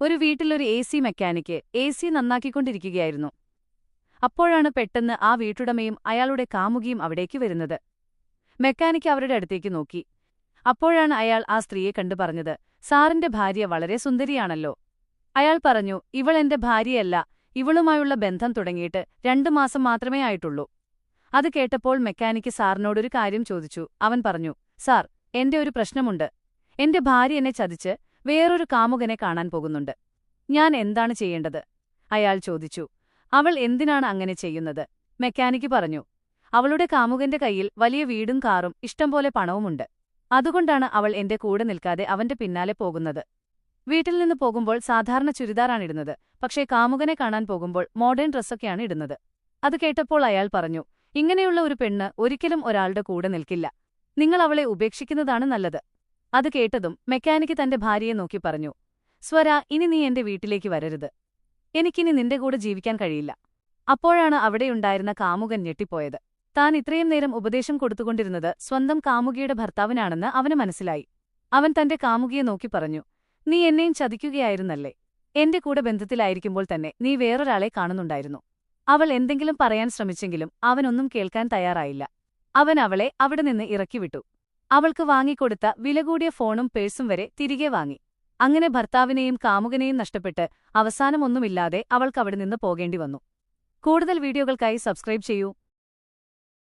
ഒരു വീട്ടിലൊരു AC mechanic AC നന്നാക്കിക്കൊണ്ടിരിക്കുകയായിരുന്നു. അപ്പോഴാണ് പെട്ടെന്ന് ആ വീട്ടുടമയും അയാളുടെ കാമുകിയും അവിടേക്ക് വരുന്നത്. മെക്കാനിക്ക് അവരുടെ അടുത്തേക്ക് നോക്കി. അപ്പോഴാണ് അയാൾ ആ സ്ത്രീയെ കണ്ടു പറഞ്ഞത്, സാറിന്റെ ഭാര്യ വളരെ സുന്ദരിയാണല്ലോ. അയാൾ പറഞ്ഞു, ഇവൾ എന്റെ ഭാര്യയല്ല, ഇവളുമായുള്ള ബന്ധം തുടങ്ങിയിട്ട് 2 മാസം മാത്രമേ ആയിട്ടുള്ളൂ. അത് കേട്ടപ്പോൾ മെക്കാനിക്ക് സാറിനോടൊരു കാര്യം ചോദിച്ചു. അവൻ പറഞ്ഞു, സാർ, എന്റെ ഒരു പ്രശ്നമുണ്ട്. എന്റെ ഭാര്യ എന്നെ ചതിച്ച് വേറൊരു കാമുകനെ കാണാൻ പോകുന്നുണ്ട്. ഞാൻ എന്താണ് ചെയ്യേണ്ടത്? അയാൾ ചോദിച്ചു. അവൾ എന്തിനാണ് അങ്ങനെ ചെയ്യുന്നത്? മെക്കാനിക്ക് പറഞ്ഞു, അവളുടെ കാമുകന്റെ കയ്യിൽ വലിയ വീടും കാറും ഇഷ്ടംപോലെ പണവുമുണ്ട്. അതുകൊണ്ടാണ് അവൾ എന്റെ കൂടെ നിൽക്കാതെ അവന്റെ പിന്നാലെ പോകുന്നത്. വീട്ടിൽ നിന്ന് പോകുമ്പോൾ സാധാരണ ചുരിദാറാണിടുന്നത്, പക്ഷേ കാമുകനെ കാണാൻ പോകുമ്പോൾ മോഡേൺ ഡ്രസ്സൊക്കെയാണ് ഇടുന്നത്. അത് കേട്ടപ്പോൾ അയാൾ പറഞ്ഞു, ഇങ്ങനെയുള്ള ഒരു പെണ്ണ് ഒരിക്കലും ഒരാളുടെ കൂടെ നിൽക്കില്ല. നിങ്ങൾ അവളെ ഉപേക്ഷിക്കുന്നതാണ് നല്ലത്. അത് കേട്ടതും മെക്കാനിക്ക് തന്റെ ഭാര്യയെ നോക്കി പറഞ്ഞു, സ്വര, ഇനി നീ എന്റെ വീട്ടിലേക്ക് വരരുത്. എനിക്കിനി നിന്റെ കൂടെ ജീവിക്കാൻ കഴിയില്ല. അപ്പോഴാണ് അവിടെയുണ്ടായിരുന്ന കാമുകൻ ഞെട്ടിപ്പോയത്. താൻ ഇത്രയും നേരം ഉപദേശം കൊടുത്തുകൊണ്ടിരുന്നത് സ്വന്തം കാമുകിയുടെ ഭർത്താവിനാണെന്ന് അവന് മനസ്സിലായി. അവൻ തന്റെ കാമുകിയെ നോക്കി പറഞ്ഞു, നീ എന്നെയും ചതിക്കുകയായിരുന്നല്ലേ? എന്റെ കൂടെ ബന്ധത്തിലായിരിക്കുമ്പോൾ തന്നെ നീ വേറൊരാളെ കാണുന്നുണ്ടായിരുന്നു. അവൾ എന്തെങ്കിലും പറയാൻ ശ്രമിച്ചെങ്കിലും അവനൊന്നും കേൾക്കാൻ തയ്യാറായില്ല. അവൻ അവളെ അവിടെ നിന്ന് ഇറക്കിവിട്ടു. അവൾക്ക് വാങ്ങിക്കൊടുത്ത വിലകൂടിയ ഫോണും പേഴ്സും വരെ തിരികെ വാങ്ങി. അങ്ങനെ ഭർത്താവിനെയും കാമുകനെയും നഷ്ടപ്പെട്ട് അവസാനമൊന്നുമില്ലാതെ അവൾക്കവിടെ നിന്ന് പോകേണ്ടി വന്നു. കൂടുതൽ വീഡിയോകൾക്കായി സബ്സ്ക്രൈബ് ചെയ്യൂ.